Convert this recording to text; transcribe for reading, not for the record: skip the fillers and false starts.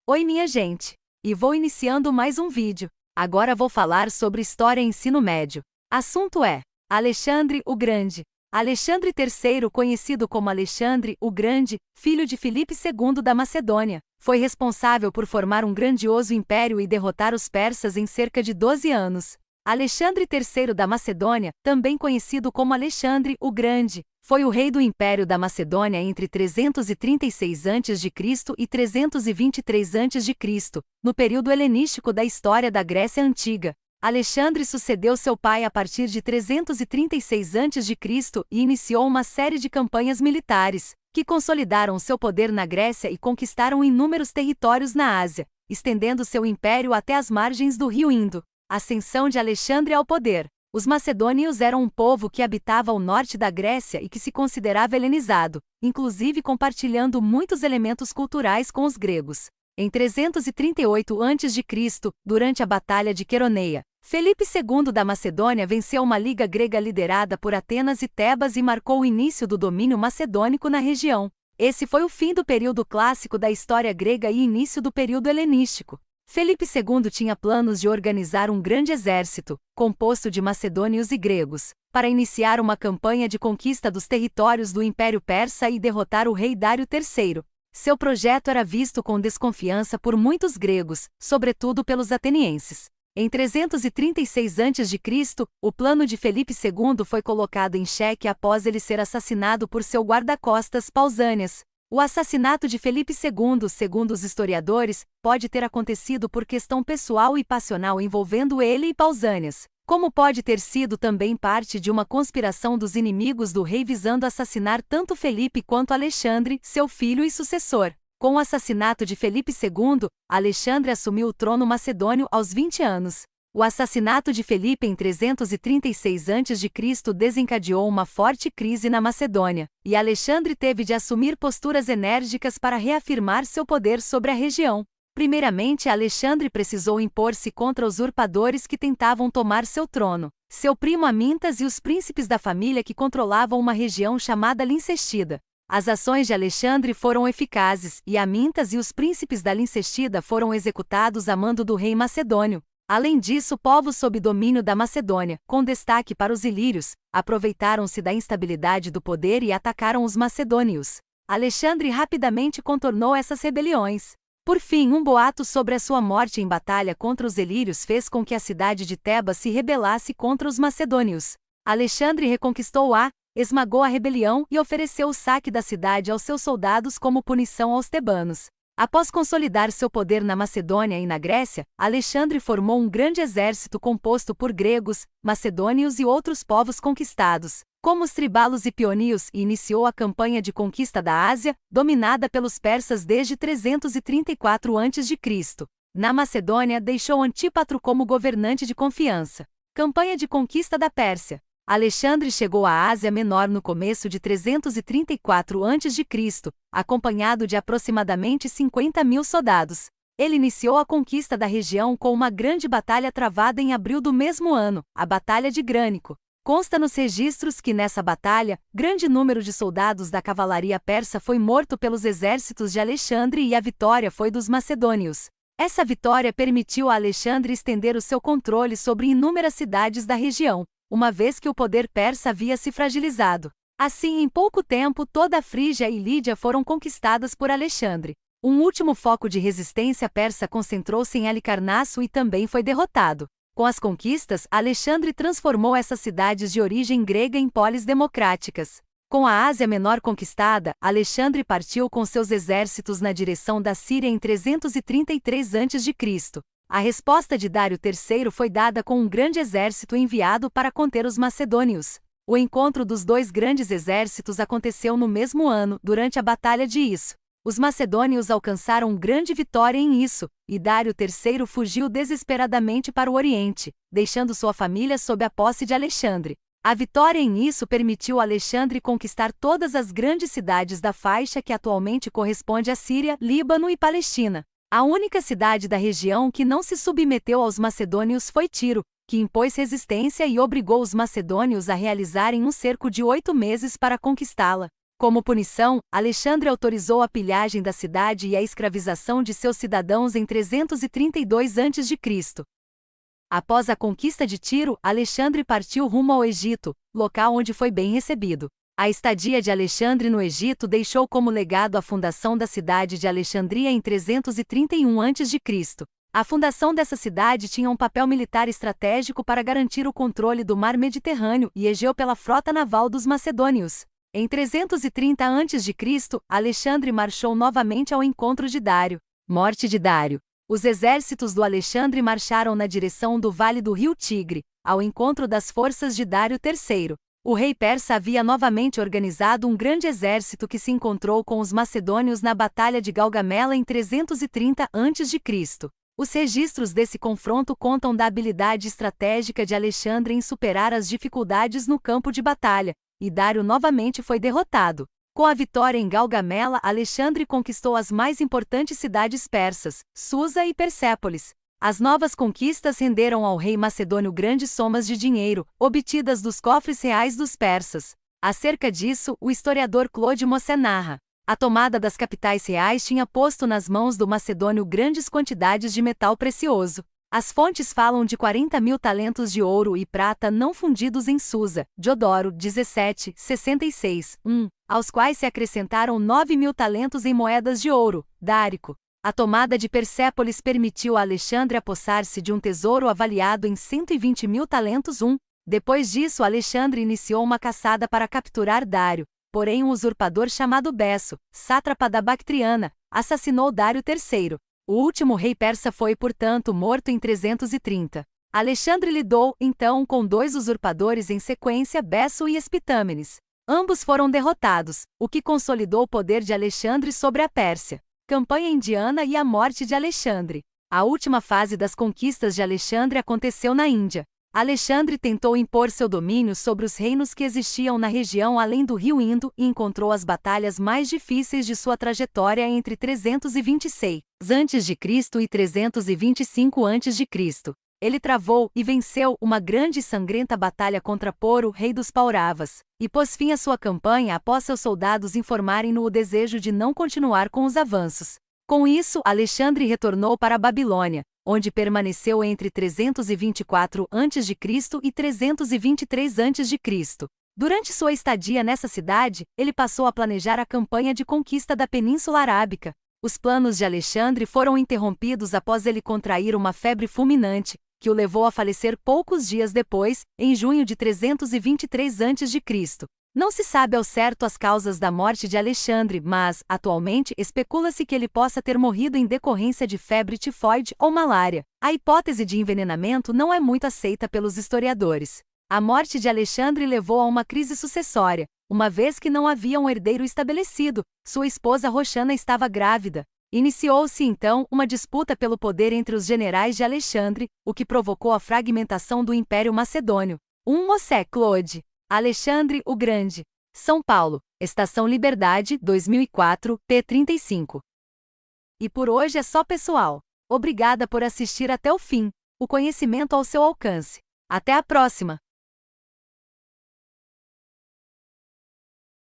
Oi minha gente! E vou iniciando mais um vídeo. Agora vou falar sobre história e ensino médio. Assunto é Alexandre o Grande. Alexandre III, conhecido como Alexandre o Grande, filho de Filipe II da Macedônia, foi responsável por formar um grandioso império e derrotar os persas em cerca de 12 anos. Alexandre III da Macedônia, também conhecido como Alexandre o Grande, foi o rei do Império da Macedônia entre 336 a.C. e 323 a.C., no período helenístico da história da Grécia Antiga. Alexandre sucedeu seu pai a partir de 336 a.C. e iniciou uma série de campanhas militares, que consolidaram seu poder na Grécia e conquistaram inúmeros territórios na Ásia, estendendo seu império até as margens do rio Indo. Ascensão de Alexandre ao poder. Os macedônios eram um povo que habitava ao norte da Grécia e que se considerava helenizado, inclusive compartilhando muitos elementos culturais com os gregos. Em 338 a.C., durante a Batalha de Queroneia, Felipe II da Macedônia venceu uma liga grega liderada por Atenas e Tebas e marcou o início do domínio macedônico na região. Esse foi o fim do período clássico da história grega e início do período helenístico. Felipe II tinha planos de organizar um grande exército, composto de macedônios e gregos, para iniciar uma campanha de conquista dos territórios do Império Persa e derrotar o rei Dário III. Seu projeto era visto com desconfiança por muitos gregos, sobretudo pelos atenienses. Em 336 a.C., o plano de Felipe II foi colocado em xeque após ele ser assassinado por seu guarda-costas Pausânias. O assassinato de Felipe II, segundo os historiadores, pode ter acontecido por questão pessoal e passional envolvendo ele e Pausânias, como pode ter sido também parte de uma conspiração dos inimigos do rei visando assassinar tanto Felipe quanto Alexandre, seu filho e sucessor. Com o assassinato de Felipe II, Alexandre assumiu o trono macedônio aos 20 anos. O assassinato de Felipe em 336 a.C. desencadeou uma forte crise na Macedônia, e Alexandre teve de assumir posturas enérgicas para reafirmar seu poder sobre a região. Primeiramente, Alexandre precisou impor-se contra usurpadores que tentavam tomar seu trono, seu primo Amintas e os príncipes da família que controlavam uma região chamada Lincestida. As ações de Alexandre foram eficazes, e Amintas e os príncipes da Lincestida foram executados a mando do rei macedônio. Além disso, povos sob domínio da Macedônia, com destaque para os ilírios, aproveitaram-se da instabilidade do poder e atacaram os macedônios. Alexandre rapidamente contornou essas rebeliões. Por fim, um boato sobre a sua morte em batalha contra os ilírios fez com que a cidade de Tebas se rebelasse contra os macedônios. Alexandre reconquistou-a, esmagou a rebelião e ofereceu o saque da cidade aos seus soldados como punição aos tebanos. Após consolidar seu poder na Macedônia e na Grécia, Alexandre formou um grande exército composto por gregos, macedônios e outros povos conquistados, como os tribalos e peonios, e iniciou a campanha de conquista da Ásia, dominada pelos persas desde 334 a.C. Na Macedônia, deixou Antípatro como governante de confiança. Campanha de conquista da Pérsia. Alexandre chegou à Ásia Menor no começo de 334 a.C., acompanhado de aproximadamente 50.000 soldados. Ele iniciou a conquista da região com uma grande batalha travada em abril do mesmo ano, a Batalha de Grânico. Consta nos registros que nessa batalha, grande número de soldados da cavalaria persa foi morto pelos exércitos de Alexandre e a vitória foi dos macedônios. Essa vitória permitiu a Alexandre estender o seu controle sobre inúmeras cidades da região, uma vez que o poder persa havia se fragilizado. Assim, em pouco tempo, toda a Frígia e Lídia foram conquistadas por Alexandre. Um último foco de resistência persa concentrou-se em Halicarnasso e também foi derrotado. Com as conquistas, Alexandre transformou essas cidades de origem grega em polis democráticas. Com a Ásia Menor conquistada, Alexandre partiu com seus exércitos na direção da Síria em 333 a.C. A resposta de Dário III foi dada com um grande exército enviado para conter os macedônios. O encontro dos dois grandes exércitos aconteceu no mesmo ano, durante a Batalha de Isso. Os macedônios alcançaram grande vitória em Isso, e Dário III fugiu desesperadamente para o Oriente, deixando sua família sob a posse de Alexandre. A vitória em Isso permitiu Alexandre conquistar todas as grandes cidades da faixa que atualmente corresponde à Síria, Líbano e Palestina. A única cidade da região que não se submeteu aos macedônios foi Tiro, que impôs resistência e obrigou os macedônios a realizarem um cerco de 8 meses para conquistá-la. Como punição, Alexandre autorizou a pilhagem da cidade e a escravização de seus cidadãos em 332 a.C. Após a conquista de Tiro, Alexandre partiu rumo ao Egito, local onde foi bem recebido. A estadia de Alexandre no Egito deixou como legado a fundação da cidade de Alexandria em 331 a.C. A fundação dessa cidade tinha um papel militar estratégico para garantir o controle do mar Mediterrâneo e Egeu pela frota naval dos macedônios. Em 330 a.C., Alexandre marchou novamente ao encontro de Dário. Morte de Dário. Os exércitos do Alexandre marcharam na direção do vale do rio Tigre, ao encontro das forças de Dário III. O rei persa havia novamente organizado um grande exército que se encontrou com os macedônios na Batalha de Gaugamela em 330 a.C. Os registros desse confronto contam da habilidade estratégica de Alexandre em superar as dificuldades no campo de batalha, e Dário novamente foi derrotado. Com a vitória em Gaugamela, Alexandre conquistou as mais importantes cidades persas, Susa e Persépolis. As novas conquistas renderam ao rei macedônio grandes somas de dinheiro, obtidas dos cofres reais dos persas. Acerca disso, o historiador Claude Mosse narra: a tomada das capitais reais tinha posto nas mãos do macedônio grandes quantidades de metal precioso. As fontes falam de 40.000 talentos de ouro e prata não fundidos em Susa, Diodoro 1766, aos quais se acrescentaram 9.000 talentos em moedas de ouro, dárico. A tomada de Persépolis permitiu a Alexandre apossar-se de um tesouro avaliado em 120.000 talentos. Depois disso, Alexandre iniciou uma caçada para capturar Dário, porém um usurpador chamado Besso, sátrapa da Bactriana, assassinou Dário III. O último rei persa foi, portanto, morto em 330. Alexandre lidou, então, com dois usurpadores em sequência, Besso e Espitâmenes. Ambos foram derrotados, o que consolidou o poder de Alexandre sobre a Pérsia. Campanha indiana e a morte de Alexandre. A última fase das conquistas de Alexandre aconteceu na Índia. Alexandre tentou impor seu domínio sobre os reinos que existiam na região além do rio Indo e encontrou as batalhas mais difíceis de sua trajetória entre 326 a.C. e 325 a.C. Ele travou e venceu uma grande e sangrenta batalha contra Poro, rei dos Pauravas, e pôs fim à sua campanha após seus soldados informarem-no o desejo de não continuar com os avanços. Com isso, Alexandre retornou para a Babilônia, onde permaneceu entre 324 a.C. e 323 a.C. Durante sua estadia nessa cidade, ele passou a planejar a campanha de conquista da Península Arábica. Os planos de Alexandre foram interrompidos após ele contrair uma febre fulminante, que o levou a falecer poucos dias depois, em junho de 323 a.C. Não se sabe ao certo as causas da morte de Alexandre, mas, atualmente, especula-se que ele possa ter morrido em decorrência de febre tifoide ou malária. A hipótese de envenenamento não é muito aceita pelos historiadores. A morte de Alexandre levou a uma crise sucessória, uma vez que não havia um herdeiro estabelecido, sua esposa Roxana estava grávida. Iniciou-se então uma disputa pelo poder entre os generais de Alexandre, o que provocou a fragmentação do Império Macedônio. Mosse Claude. Alexandre o Grande. São Paulo, Estação Liberdade, 2004, p. 35. E por hoje é só, pessoal. Obrigada por assistir até o fim. O conhecimento ao seu alcance. Até a próxima!